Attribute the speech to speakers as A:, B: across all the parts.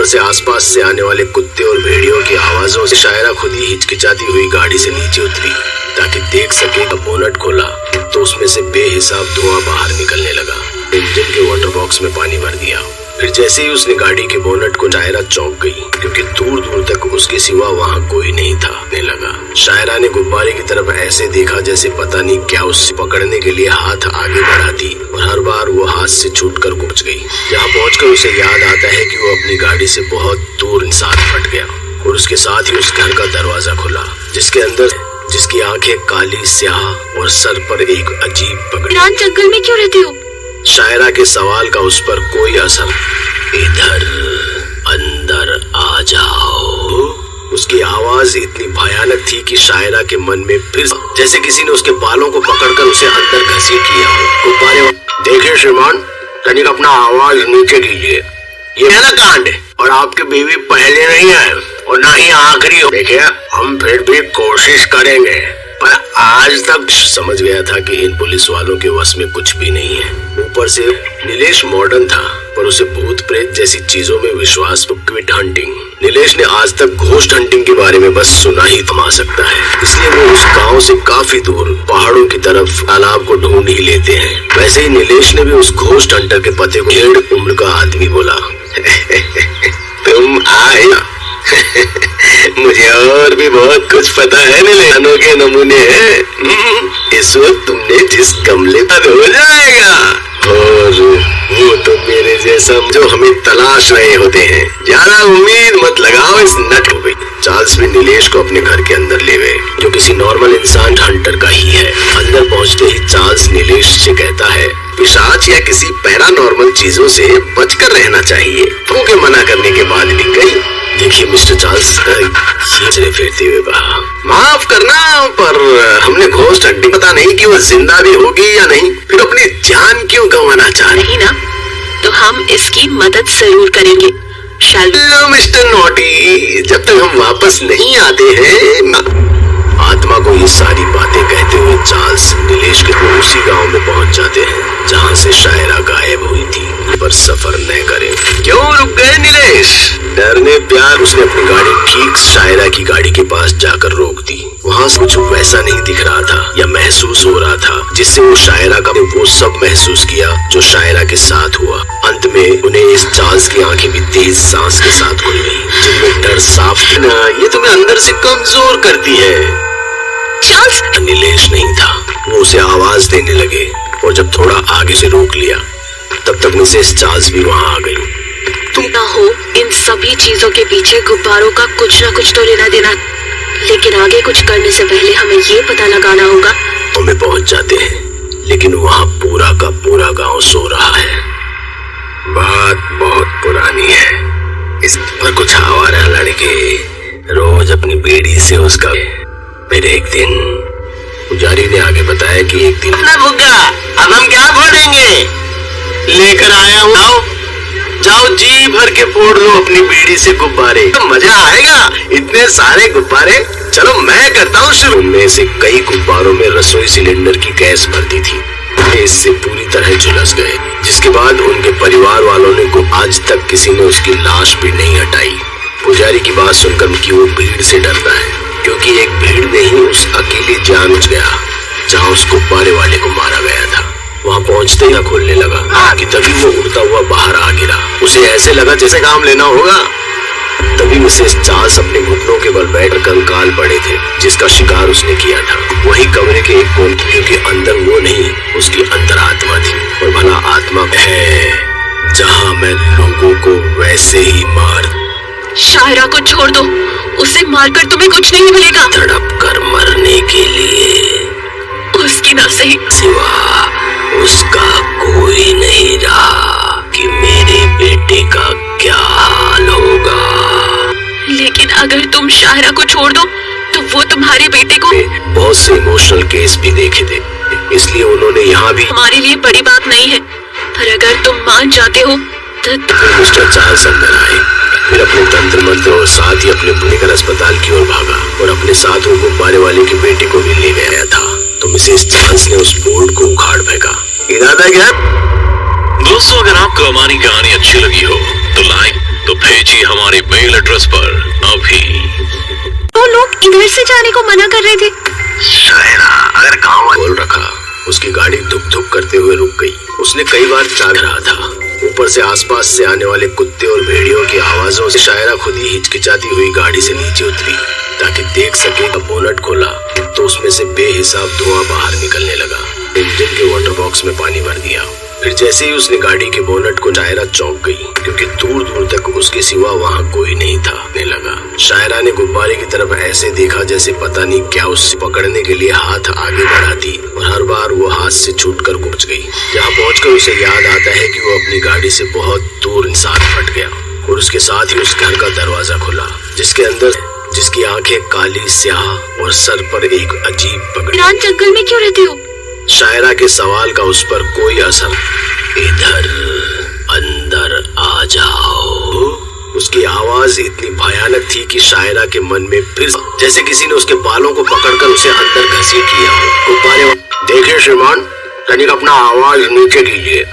A: ऊपर से आसपास से आने वाले कुत्ते और भेड़ियों की आवाजों से शायरा खुद ही हिचकिचाती हुई गाड़ी से नीचे उतरी ताकि देख सके। बोनट खोला तो उसमें से बेहिसाब धुआं बाहर निकलने लगा। इंजन के वाटर बॉक्स में पानी भर दिया। फिर जैसे ही उसने गाड़ी के बोनट को, शायरा चौंक गई क्योंकि दूर दूर तक उसके सिवा वहाँ कोई नहीं था। लगा शायरा ने गुब्बारे की तरफ ऐसे देखा जैसे पता नहीं क्या उससे पकड़ने के लिए हाथ आगे बढ़ाती, और हर बार वो हाथ से छूटकर पहुंच गई। जहाँ पहुंचकर उसे याद आता है कि वो अपनी गाड़ी से बहुत दूर साथ फट गया, और उसके साथ ही उस घर का दरवाजा खुला जिसके अंदर जिसकी आंखें काली स्याह और सर पर एक अजीब पगड़ी।
B: जंगल में क्यों रहते हो?
A: शायरा के सवाल का उस पर कोई असर। इधर अंदर आ जाओ। उसकी आवाज इतनी भयानक थी कि शायरा के मन में फिर जैसे किसी ने उसके बालों को पकड़कर उसे अंदर घसीट लिया हो। गुब्बारे, देखिए श्रीमान, तनिक अपना आवाज नीचे कीजिए। ये है ना कांड, और आपकी बीवी पहले नहीं है और ना ही आखिरी हो। देखिए, हम फिर भी कोशिश करेंगे, पर आज तक समझ गया था कि इन पुलिस वालों के वश में कुछ भी नहीं है। ऊपर से नीलेश मॉडर्न था, पर उसे भूत प्रेत जैसी चीजों में विश्वास। तो क्विट हंटिंग। नीलेश ने आज तक घोस्ट हंटिंग के बारे में बस सुना ही थमा सकता है, इसलिए वो उस गांव से काफी दूर पहाड़ों की तरफ तालाब को ढूंढ ही लेते हैं। वैसे ही नीलेश ने भी उस घोस्ट हंटर के पते को 1.5 उम्र का आदमी बोला। तुम आए ना? मुझे और भी बहुत कुछ पता है। नीलेश के नमूने हैं। इस वक्त तुमने जिस गमले पर हो जाएगा, और वो तो मेरे जैसा जो हमें तलाश रहे होते हैं। ज्यादा उम्मीद मत लगाओ इस नट को। चार्ल्स भी नीलेश को अपने घर के अंदर ले गए, जो किसी नॉर्मल इंसान हंटर का ही है। अंदर पहुंचते ही चार्ल्स नीलेश से कहता है, पिशाच या किसी पैरानॉर्मल चीजों से बचकर रहना चाहिए। क्योंकि मना करने के बाद भी गई। देखिए मिस्टर चार्ल्स, ये फेरते हुए कहा, माफ करना, पर हमने घोस्ट हंटिंग पता नहीं कि वो जिंदा भी होगी या नहीं, फिर अपनी जान क्यों गंवाना चाह रही ना?
B: तो हम इसकी मदद जरूर करेंगे।
A: मिस्टर नॉटी, जब तक हम वापस नहीं आते हैं। आत्मा को ये सारी बातें कहते हुए चार्ल्स नीलेश के उसी गांव में पहुंच जाते हैं जहां से शायरा गायब हुई थी। पर सफर न करें। क्यों रुक गए नीलेश? डरने प्यार उसने अपनी गाड़ी ठीक शायरा की गाड़ी के पास जाकर रोक दी। वहां से कुछ वैसा नहीं दिख रहा था या महसूस हो रहा था जिससे वो शायरा का वो सब महसूस किया जो शायरा के साथ हुआ। अंत में उन्हें इस चार्ल्स की आंखें भी तेज सांस के साथ खुल गई, जिनमें डर साफ ना, ये तुम्हें अंदर से कमजोर करती है।
B: चार्ल्स
A: नीलेश नहीं था। वो उसे आवाज देने लगे, और जब थोड़ा आगे से रोक लिया तब तक मिसेस चार्ल्स भी वहां आ गई।
B: तुम ना हो इन सभी चीजों के पीछे गुब्बारों का कुछ ना कुछ तो लेना देना, लेकिन आगे कुछ करने से पहले हमें ये पता लगाना होगा।
A: हमें पहुंच जाते हैं, लेकिन वहाँ पूरा का पूरा गांव सो रहा है। बात बहुत पुरानी है। इस पर कुछ आवारा लड़के रोज अपनी बेड़ी से उसका। फिर एक दिन पुजारी ने आगे बताया कि एक दिन भूखा, अब हम क्या फोड़ेंगे? लेकर आया हूँ, जाओ जी भर के फोड़ लो अपनी बीड़ी से गुब्बारे, तो मजा आएगा। इतने सारे गुब्बारे, चलो मैं करता हूँ शुरू। उनमें से कई गुब्बारों में रसोई सिलेंडर की गैस भरती थी। इससे पूरी तरह झुलस गए, जिसके बाद उनके परिवार वालों ने को आज तक किसी ने उसकी लाश भी नहीं हटाई। पुजारी की बात सुनकर कि वो भीड़ से डरता है, क्योंकि एक भीड़ ने ही उस अकेली जान उठ गया जहाँ उस गुब्बारे वाले को मारा गया था। वहाँ पहुँचते ही खोलने लगा कि तभी वो उड़ता हुआ बाहर आ गिरा। उसे ऐसे लगा जैसे काम लेना होगा। तभी मिसेस चार्ल्स अपने घुटनों के बल बैठ कंकाल पड़े थे जिसका शिकार उसने किया था। वही कमरे के एक कोने, क्योंकि अंदर वो नहीं, उसकी अंतरात्मा थी। और भला आत्मा है जहाँ मैं लोगों को वैसे ही मार।
B: शायरा को छोड़ दो, उसे मारकर तुम्हें कुछ नहीं मिलेगा।
A: तड़प कर मरने के लिए
B: उसकी ना सही
A: सिवा उसका कोई नहीं रहा कि मेरे बेटे का क्या हाल होगा।
B: लेकिन अगर तुम शायरा को छोड़ दो तो वो तुम्हारे बेटे को।
A: बहुत से इमोशनल केस भी देखे थे, इसलिए उन्होंने यहाँ भी।
B: हमारे लिए बड़ी बात नहीं है, पर अगर तुम मान जाते हो तो।
A: मिस्टर चार्ल्स अंदर आए, फिर अपने तंत्र मंत्र और साथ ही अपने पुण्यकर अस्पताल की ओर भागा, और अपने साथ वो गुब्बारे वाले के बेटे को भी ले गया था। तो मिसेस चार्ल्स ने उस बोर्ड को उखाड़ फेंका। इरादा क्या?
C: दोस्तों, अगर आपको हमारी कहानी अच्छी लगी हो तो लाइक, तो पेज
A: भेजिए हमारे मेल एड्रेस पर अभी।
B: वो लोग इधर से जाने को मना कर रहे थे।
A: शायरा अगर गाँव खोल रखा, उसकी गाड़ी धुक धुक करते हुए रुक गई। उसने कई बार जाग रहा था। ऊपर से आसपास से आने वाले कुत्ते और भेड़ियों की आवाजों से शायरा खुद ही हिचकिचाती हुई गाड़ी से नीचे उतरी ताकि देख सके। बोनट खोला तो उसमें से बेहिसाब धुआं बाहर निकलने लगा। इंजन के वाटर बॉक्स में पानी भर दिया। फिर जैसे ही उसने गाड़ी के बोनट को, शायरा चौंक गई क्योंकि दूर दूर तक उसके सिवा वहाँ कोई नहीं था। लगा शायरा ने गुब्बारे की तरफ ऐसे देखा जैसे पता नहीं क्या उससे पकड़ने के लिए हाथ आगे बढ़ाती, और हर बार वो हाथ से छूटकर पहुंच गई। जहाँ पहुंचकर उसे याद आता है कि वो अपनी गाड़ी से बहुत दूर साथ फट गया, और उसके साथ ही उस घर का दरवाजा खुला जिसके अंदर जिसकी आंखें काली स्याह और सर पर एक अजीब पगड़ी।
B: जंगल में क्यों रहते हो?
A: शायरा के सवाल का उस पर कोई असर। इधर अंदर आ जाओ। उसकी आवाज इतनी भयानक थी कि शायरा के मन में फिर जैसे किसी ने उसके बालों को पकड़कर उसे अंदर घसीट लिया हो। गुब्बारे देखिए श्रीमान, तनिक अपना आवाज नीचे कीजिए।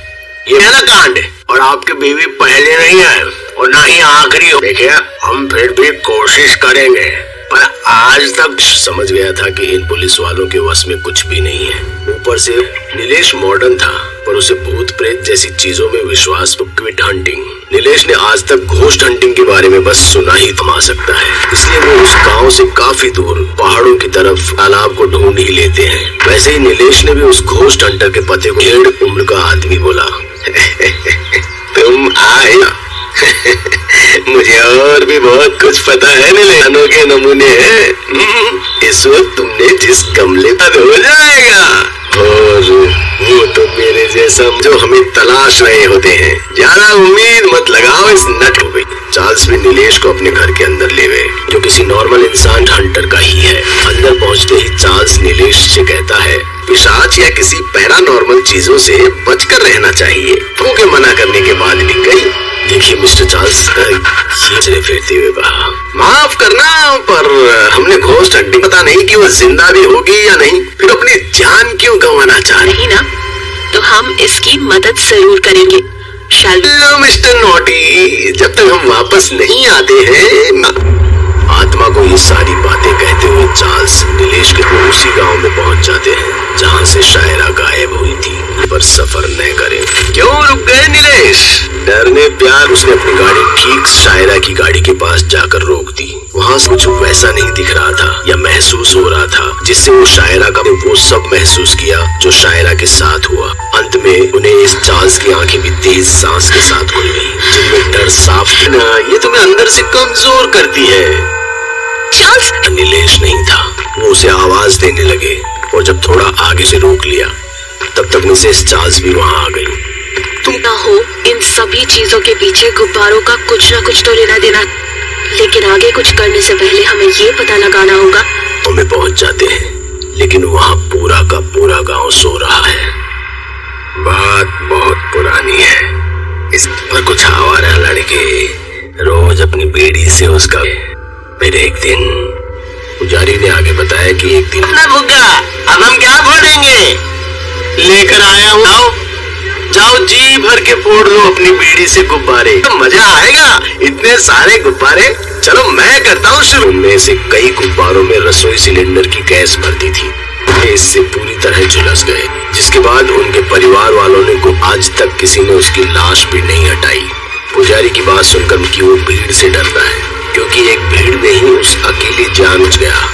A: ये है ना कांड, और आपकी बीवी पहले नहीं है और ना ही आखिरी हो। देखिए हम फिर भी कोशिश करेंगे, पर आज तक समझ गया था कि इन पुलिस वालों के वश में कुछ भी नहीं है। ऊपर से नीलेश मॉडर्न था, पर उसे भूत प्रेत जैसी चीजों में विश्वास। Quit hunting. नीलेश ने आज तक घोस्ट हंटिंग के बारे में बस सुना ही थमा सकता है, इसलिए वो उस गांव से काफी दूर पहाड़ों की तरफ तालाब को ढूंढ ही लेते हैं। वैसे ही नीलेश ने भी उस घोस्ट हंटर के पते को 1.5 उम्र का आदमी बोला। तुम आए ना? मुझे और भी बहुत कुछ पता है। नीलेश के नमूने हैं। इस वक्त तुमने जिस गमले पर हो जाएगा, और वो तो मेरे जैसा जो हमें तलाश रहे होते हैं। ज्यादा उम्मीद मत लगाओ, इस नट हो गई। चार्ल्स भी नीलेश को अपने घर के अंदर ले गए, जो किसी नॉर्मल इंसान हंटर का ही है। अंदर पहुंचते ही चार्ल्स नीलेश से कहता है, पिशाच या किसी पैरानॉर्मल चीजों से बचकर रहना चाहिए। फूके मना करने के बाद भी गई। देखिए मिस्टर चार्ल्स, ये फिरते हुए कहा, माफ करना पर हमने घोस्ट हंटिंग पता नहीं कि वो जिंदा भी होगी या नहीं, फिर अपनी जान क्यों गंवाना चाह रही
B: ना, तो हम इसकी मदद जरूर करेंगे।
A: मिस्टर नॉटी, जब तक हम वापस नहीं आते हैं। आत्मा को ये सारी बातें कहते हुए चार्ल्स नीलेश के उसी गांव में पहुंच जाते हैं जहां से शायरा गायब हुई थी। पर सफर न करें। क्यों रुक गए नीलेश? डर ने प्यार। उसने अपनी गाड़ी ठीक शायरा की गाड़ी के पास जाकर रोक दी। वहां से कुछ वैसा नहीं दिख रहा था या महसूस हो रहा था जिससे वो शायरा का वो सब महसूस किया जो शायरा के साथ हुआ। अंत में उन्हें इस चार्ल्स की आंखें भी तेज सांस के साथ खुल गई, जिनमें डर साफ ना, ये तुम्हें अंदर से कमजोर करती है।
B: चार्ल्स
A: नीलेश नहीं था। वो उसे आवाज देने लगे, और जब थोड़ा आगे से रोक लिया तब तक मिसेस चार्ल्स भी वहाँ आ गई।
B: तुम ना हो इन सभी चीजों के पीछे गुब्बारों का कुछ ना कुछ तो लेना देना, लेकिन आगे कुछ करने से पहले हमें ये पता लगाना होगा।
A: हमें पहुंच जाते हैं, लेकिन वहाँ पूरा का पूरा गांव सो रहा है। बात बहुत पुरानी है। इस पर कुछ आवारा लड़के रोज अपनी बेड़ी से उसका। फिर एक दिन पुजारी ने आगे बताया कि एक दिन अपना भुग्गा, अब हम क्या फोड़ेंगे? लेकर आया हूँ, जाओ जी भर के फोड़ लो अपनी बीड़ी से गुब्बारे। तो मजा आएगा, इतने सारे गुब्बारे। चलो मैं करता हूँ शुरू। उनमें से कई गुब्बारों में रसोई सिलेंडर की गैस भरती थी। इससे पूरी तरह झुलस गए, जिसके बाद उनके परिवार वालों ने आज तक किसी ने उसकी लाश भी नहीं हटाई। पुजारी की बात सुनकर कि वो भीड़ से डरता है, क्योंकि एक भीड़ में ही उस अकेली जान बुझ गया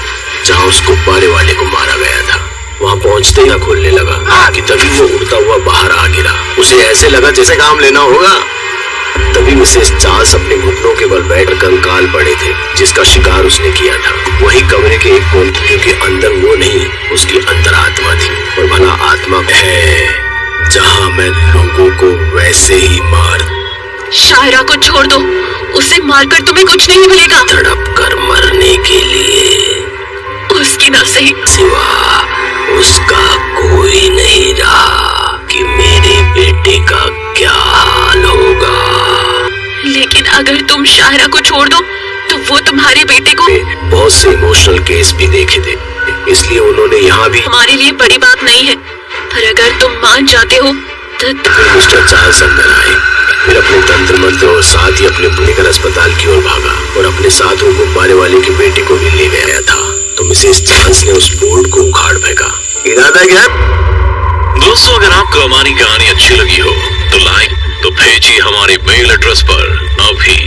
A: जहाँ उस गुब्बारे वाले को मारा गया था। वहाँ पहुँचते ही खोलने लगा कि तभी वो उड़ता हुआ बाहर आ गिरा। उसे ऐसे लगा जैसे काम लेना होगा। तभी मिसेस चार्ल्स अपने घुटनों के बल बैठ कंकाल पड़े थे, जिसका शिकार उसने किया था। वही कमरे के एक कोने के अंदर वो नहीं, उसकी अंतरात्मा थी। और भला आत्मा है जहाँ मैं लोगों को वैसे ही मार।
B: शायरा को छोड़ दो, उसे मारकर तुम्हें कुछ नहीं मिलेगा।
A: तड़प कर मरने के लिए
B: उसकी नफसे
A: सिवा उसका कोई नहीं रहा कि मेरे बेटे का क्या हाल होगा।
B: लेकिन अगर तुम शायरा को छोड़ दो तो वो तुम्हारे बेटे को।
A: बहुत से इमोशनल केस भी देखे थे, इसलिए उन्होंने यहाँ भी।
B: हमारे लिए बड़ी बात नहीं है, पर अगर तुम मान जाते हो तो।
A: मिस्टर चार्ल्स अंदर आए। फिर अपने तंत्र मंत्र और साथ ही अपने लेकर अस्पताल की ओर भागा और अपने साथ वो गुब्बारे वाले की बेटी को भी ले आया था। तो मिसेस चांस ने उस बोर्ड को उखाड़ फेंका। इरादा क्या?
C: दोस्तों, अगर आपको हमारी कहानी अच्छी लगी हो तो लाइक तो भेजिए हमारे मेल एड्रेस पर अभी।